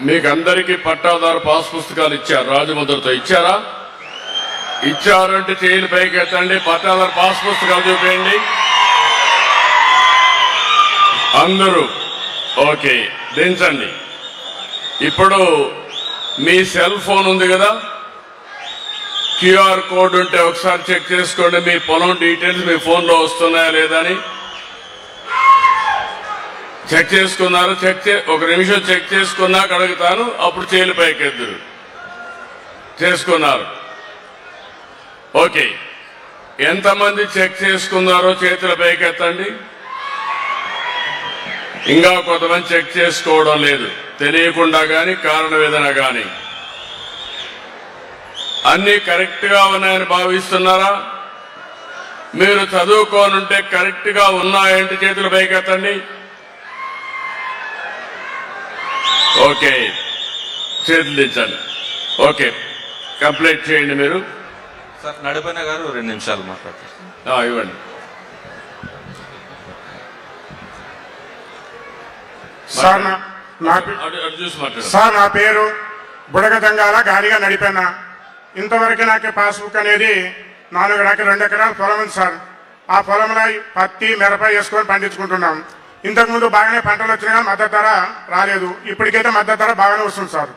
మీకు అందరికీ పట్టాదారు పాస్ పుస్తకాలు ఇచ్చారు, రాజముద్రతో ఇచ్చారా? ఇచ్చారంటే చేతులు పైకి ఎత్తండి. పట్టాదారు పాస్ పుస్తకాలు చూపేయండి అందరూ. ఓకే, దించండి. ఇప్పుడు మీ సెల్ ఫోన్ ఉంది కదా, క్యూఆర్ కోడ్ ఉంటే ఒకసారి చెక్ చేసుకోండి. మీ పొలం డీటెయిల్స్ మీ ఫోన్లో వస్తున్నాయా లేదా అని చెక్ చేసుకున్నారు. ఒక నిమిషం చెక్ చేసుకున్నాక అడుగుతాను, అప్పుడు చేతులు పైకెద్దురు. చేసుకున్నారు? ఓకే. ఎంతమంది చెక్ చేసుకున్నారో చేతుల పైకెత్తండి. ఇంకా కొంతమంది చెక్ చేసుకోవడం లేదు, తెలియకుండా గాని కారణం ఏదైనా గాని. అన్ని కరెక్ట్ గా ఉన్నాయని భావిస్తున్నారా? మీరు చదువుకోనుంటే కరెక్ట్ గా ఉన్నాయంటే చేతుల పైకెత్తండి. ఓకే, చేతులు దించండి. ఓకే, కంప్లీట్ చేయండి మీరు. సార్ నడిపైన గారు 2 నిమిషాలు మాట్లాడతారు. ఇవ్వండి. సార్ నా పేరు బుడగ దంగాల గాలిగా నడిపాను. ఇంతవరకు నాకు పాస్బుక్ అనేది 4 ఎకరాలు 2 ఎకరాల పొలం ఉంది సార్. ఆ పొలంలో పత్తి మిరప వేసుకొని పండించుకుంటున్నాం. ఇంతకుముందు బాగానే పంటలు వచ్చినా కానీ మద్దతు ధర రాలేదు. ఇప్పటికైతే మద్దతు ధర బాగానే వస్తుంది సార్.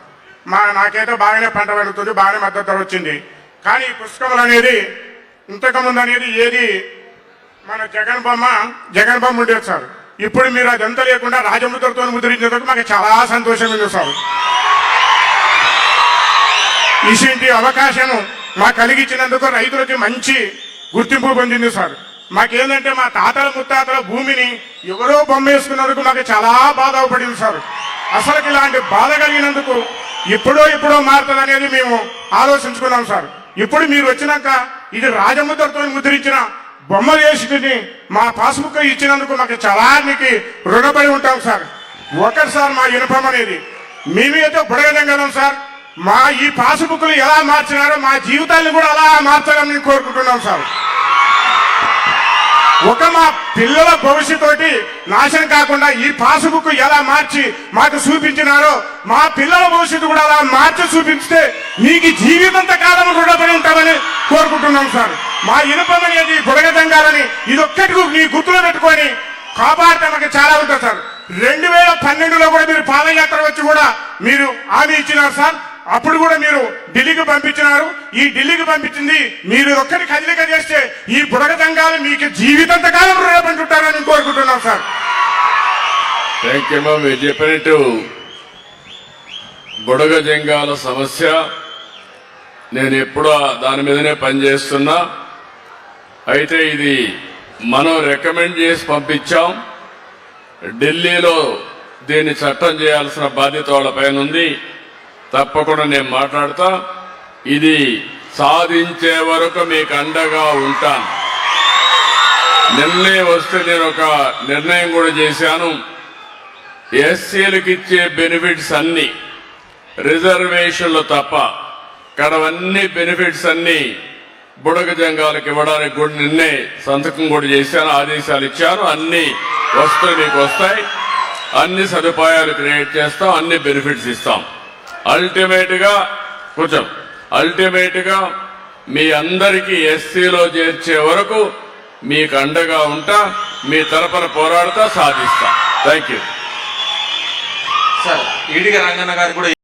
నాకైతే బాగానే పంట పండుతుంది, బాగానే మద్దతు ధర వచ్చింది. కానీ ఈ పుస్తకములు అనేది ఇంతకుముందు అనేది ఏది మన జగన్ బొమ్మ ఉండేది సార్. ఇప్పుడు మీరు అదంతా లేకుండా రాజముద్రతో ముద్రించేందుకు మాకు చాలా సంతోషంగా ఉంది సార్. ఇటువంటి అవకాశం మాకు కలిగించినందుకు రైతులకి మంచి గుర్తింపు పొందింది సార్. మాకేందంటే మా తాతల ముత్తాతల భూమిని ఎవరో బొమ్మ వేసుకున్నందుకు మాకు చాలా బాధపడింది సార్. అసలు ఇలాంటి బాధ కలిగినందుకు ఇప్పుడో మారుతుంది అనేది మేము ఆలోచించుకున్నాం సార్. ఇప్పుడు మీరు వచ్చినాక ఇది రాజముద్రతో ముద్రించిన బొమ్మ వేసుకుని మా పాస్బుక్ ఇచ్చినందుకు మాకు చాలా రుణపడి ఉంటాం సార్. ఒకటి సార్, మా యూనిఫామ్ అనేది మేమైతే బుడగదంగలం సార్. మా ఈ పాస్బుక్లు ఎలా మార్చినారో మా జీవితాన్ని కూడా అలా మార్చాలని కోరుకుంటున్నాం సార్. మా పిల్లల భవిష్యత్తు నాశనం కాకుండా ఈ పాస్బుక్ ఎలా మార్చి మాకు చూపించినారో మా పిల్లల భవిష్యత్తు కూడా అలా మార్చి చూపిస్తే మీకు జీవితంత కాలం రుణపడి ఉంటామని కోరుకుంటున్నాం సార్. మా యూనిఫామ్ అనేది బుడగదంగాలని ఇదొక్కటి మీ గుర్తులో పెట్టుకొని కాపాడితే మాకు చాలా ఉంటుంది సార్. 2012లో కూడా మీరు పాదయాత్ర వచ్చి కూడా మీరు హామీ ఇచ్చినారు సార్. అప్పుడు కూడా మీరు ఢిల్లీకి పంపించినారు. ఈ ఢిల్లీకి పంపించింది మీరు ఒక్కటి కదలిక చేస్తే ఈ బుడగదంగాలు మీకు జీవితంత కాలం రుణపడుతుంటారని కోరుకుంటున్నాం సార్. Thank you. మీరు చెప్పినట్టు బుడగజంగాల సమస్య నేను ఎప్పుడూ దాని మీదనే పనిచేస్తున్నా. అయితే ఇది మనం రికమెండ్ చేసి పంపించాం. ఢిల్లీలో దీన్ని చట్టం చేయాల్సిన బాధ్యత వాళ్ళపైన ఉంది. తప్పకుండా నేను మాట్లాడతా. ఇది సాధించే వరకు మీకు అండగా ఉంటాను. నిన్నే వస్తే నేను ఒక నిర్ణయం కూడా చేశాను. ఎస్సీలకు ఇచ్చే బెనిఫిట్స్ అన్ని రిజర్వేషన్లు తప్ప కడవన్నీ బెనిఫిట్స్ అన్ని బుడగజంగాలకు ఇవ్వడానికి కూడా నిన్నే సంతకం కూడా చేశాను, ఆదేశాలు ఇచ్చాను. అన్ని వస్తాయి, మీకు వస్తాయి. అన్ని సదుపాయాలు క్రియేట్ చేస్తాం, అన్ని బెనిఫిట్స్ ఇస్తాం. అల్టిమేట్ గా మీ అందరికీ ఎస్సీలో చేర్చే వరకు మీకు అండగా ఉంటా, మీ తరపున పోరాడుతా, సాధిస్తా. Thank you. Sir Ediga Ranganna garu కూడా